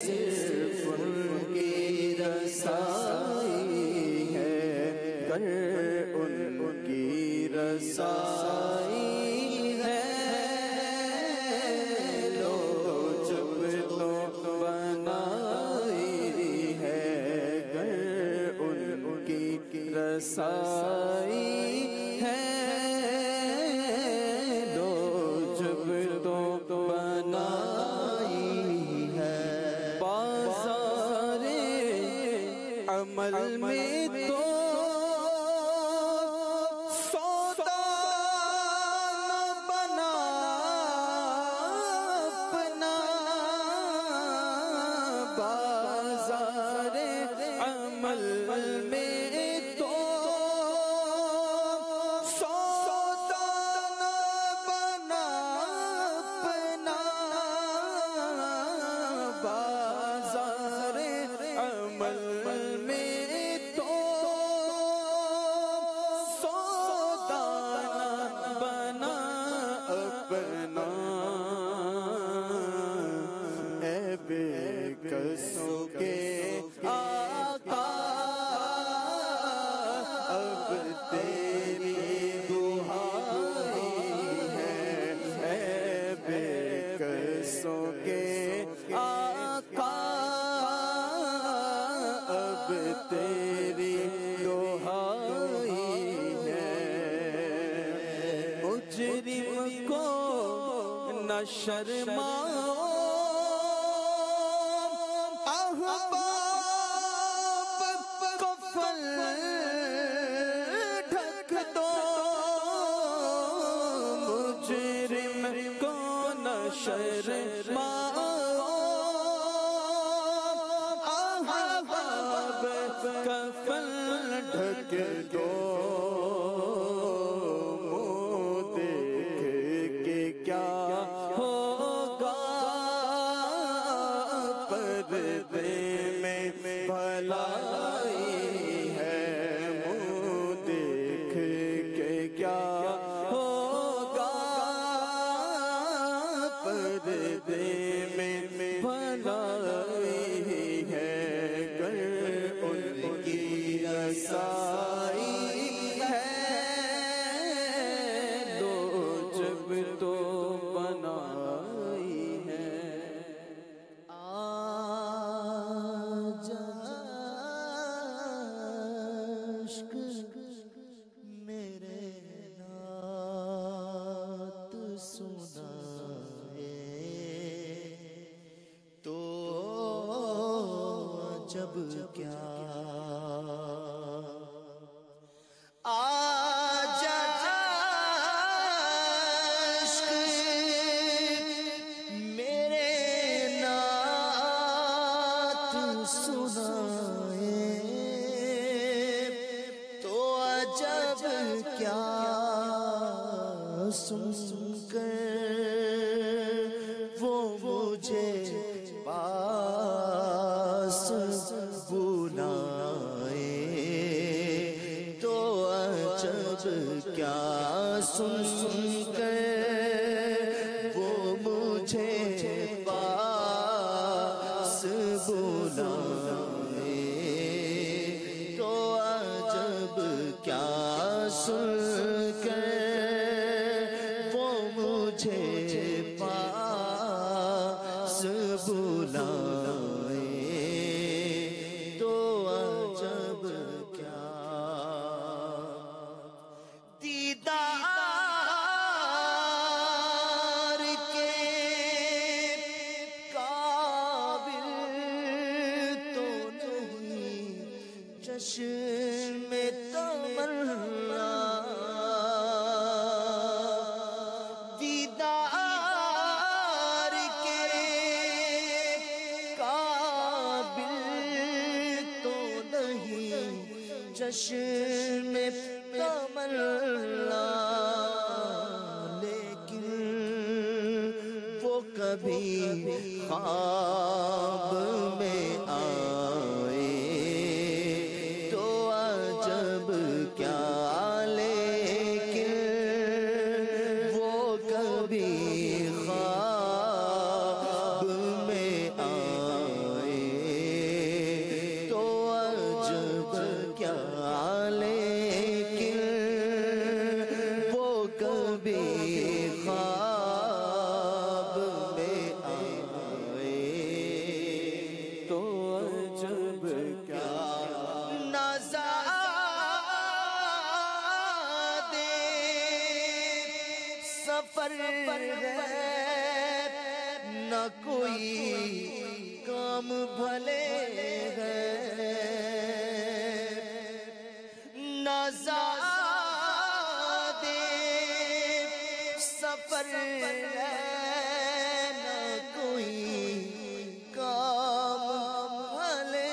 صرف ان کی رسائی ہے، گر ان کی رسائی ہے، لو جب تو بنائی ہے، گر ان کی رسائی ہے، لو جب تو بنائی ہے۔ بازار عمل میں تو سودا بنا اپنا، بازار عمل میں تو سودا بنا اپنا، بازار عمل میں تو سودا بنا اپنا، اے بے کسوں کے آقا اب تیری دعائی ہے، اے بے کسوں کے آقا اب تیری دعائی ہے۔ مجرم کو نہ شرماؤ، احباب کو فل ڈھک دو، مجرم کو نہ شرماؤ، احباب کا فل ڈھک دو، منہ دیکھ کے کیا ہوگا، پردے میں بھلائی ہے، منہ دیکھ کے کیا ہوگا، پردے میں بھلائی ہے، گر ان کی رسائی ہے، لو جب تو بنائی ہے۔ آجا عشق میرے نعت سنائے تو جب کیا، آجا عشق میرے نعت سنائے تو عجب کیا، سن کر وہ مجھے پاس بلائے تو عجب کیا، سن کر وہ مجھے پاس بلائے تو عجب کیا، سن کر وہ مجھے پاس بلائے تو عجب کیا، دیدار کے قابل تو نہیں چشم تمنا، دیدار کے قابل تو نہیں چشم تمنا، لیکن وہ کبھی خواب میں آئے تو عجب کیا، لیکن وہ کبھی خواب میں آئے بھلے ہیں نازادے سفر نہ کوئی کام بھلے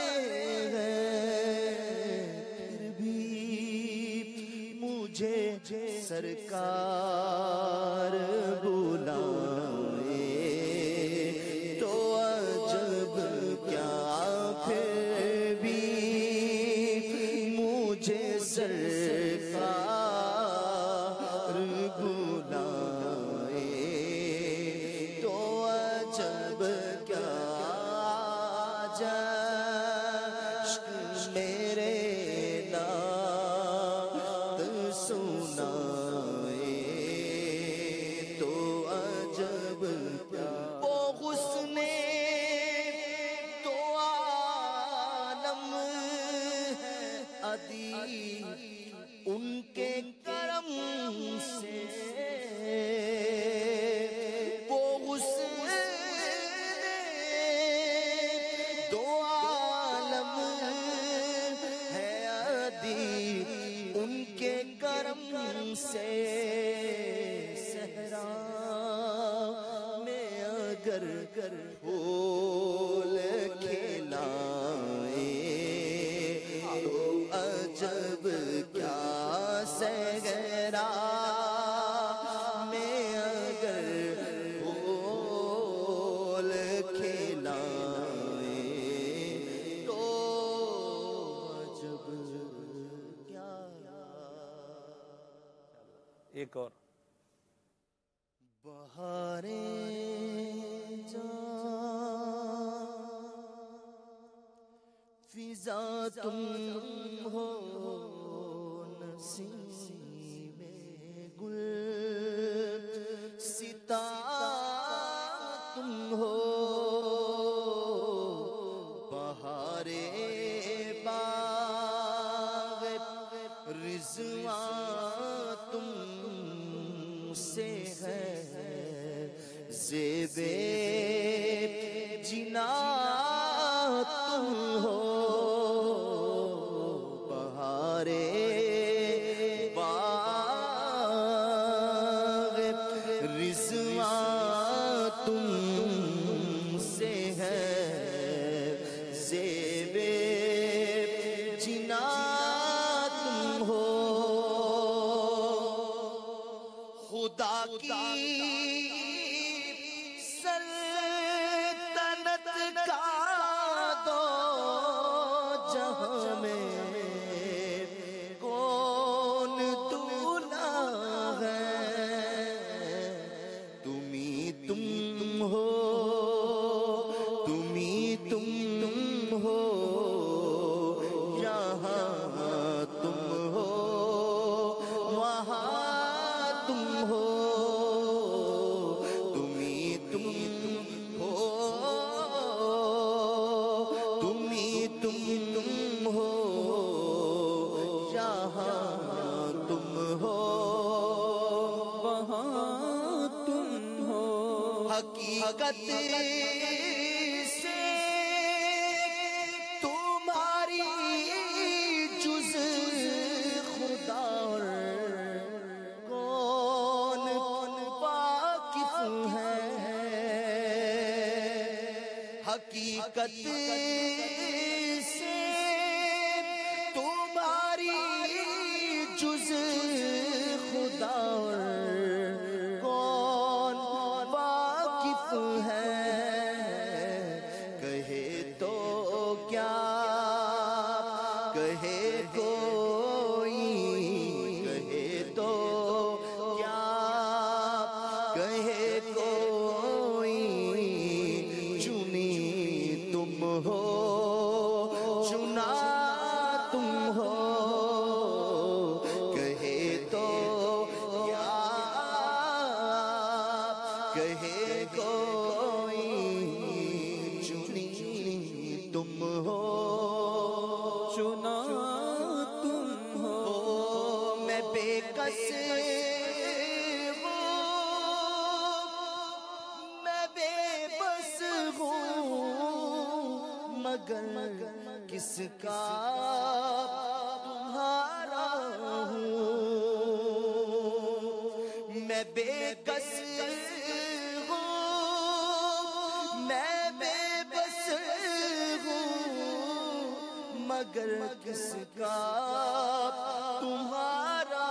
ہیں پھر بھی مجھے سرکار بلائے تو عجب کیا پھر بھی مجھے سرکار بلائے تو عجب کیا جشن میرے نعت سنائے تو عجب کیا وہ حسن تو عالم ہے عدی ان کے کرم سے وہ حسن تو عالم ہے عدی ان کے کرم سے صحرا میں اگر پھول کھلائے تو عجب کیا صحرا میں اگر پھول کھلائے تو عجب کیا ایک اور بہاریں جان فضا تم ہو نسیم گل ستا تم ہو بہارے باغ رضوان تم سے ہے زیبِ جنا تم ہو بہارے باغ رضوان تم سے ہے زیبِ جنا تم ہو خدا کی سلطنت کا دو جہاں میں کون دولا ہے تمہیں تم ہو تمہیں تم ہو یہاں تم ہو وہاں تم ہو تمہیں تم ہو تمہیں تم ہو یہاں تم ہو وہاں تم ہو حقیقت سے تمہاری جز خدا کون واقف ہے حقیقت سے تمہاری جز خدا کون واقف ہے کہے تو کیا کہے کوئی کہے تو کیا کہے کوئی چنی تم ہو چنا تم ہو کہے تو کیا کہے کوئی چنی تم ہو چنا تم ہو میں بے کس ہوں میں بے بس ہوں مگر کس کا تمہارا ہوں میں بے کس ہوں میں بے بس ہوں مگر کس کا تمہارا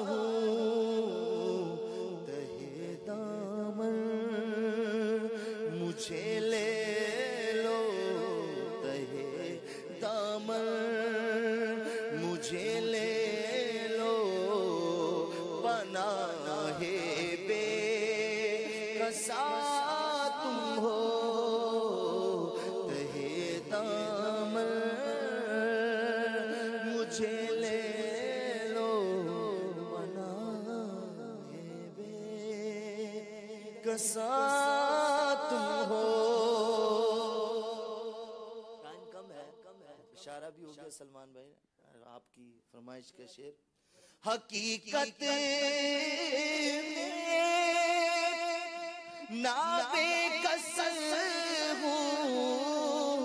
ہوں تہے دامن مجھے لے لو تہے دامن مجھے لے لو پناہ بے کسا تم ہو تہے دامن مجھے لے لو پناہ بے کسا تم ہو. ٹائم کم ہے اشارہ بھی ہو گیا سلمان بھائی آپ کی فرمائش کا شعر. حقیقت نہ بے کس ہوں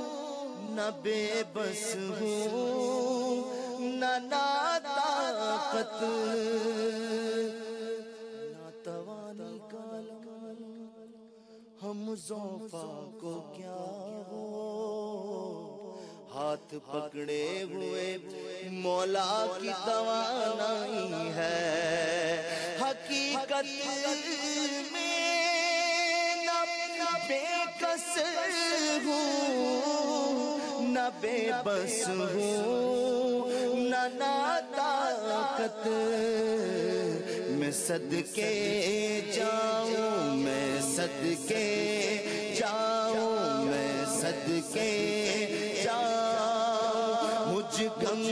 نہ بے بس ہوں نہ ناطاقت نہ توانی کا ہم ضعفا کو کیا ہو ہاتھ پکڑے ہوئے مولا کی توانائی ہے. حقیقت میں نہ بے کس ہوں نہ بے بس ہوں نہ ناطاقت میں صدقے جاؤں میں صدقے جاؤں میں صدقے جاؤں مجھ غم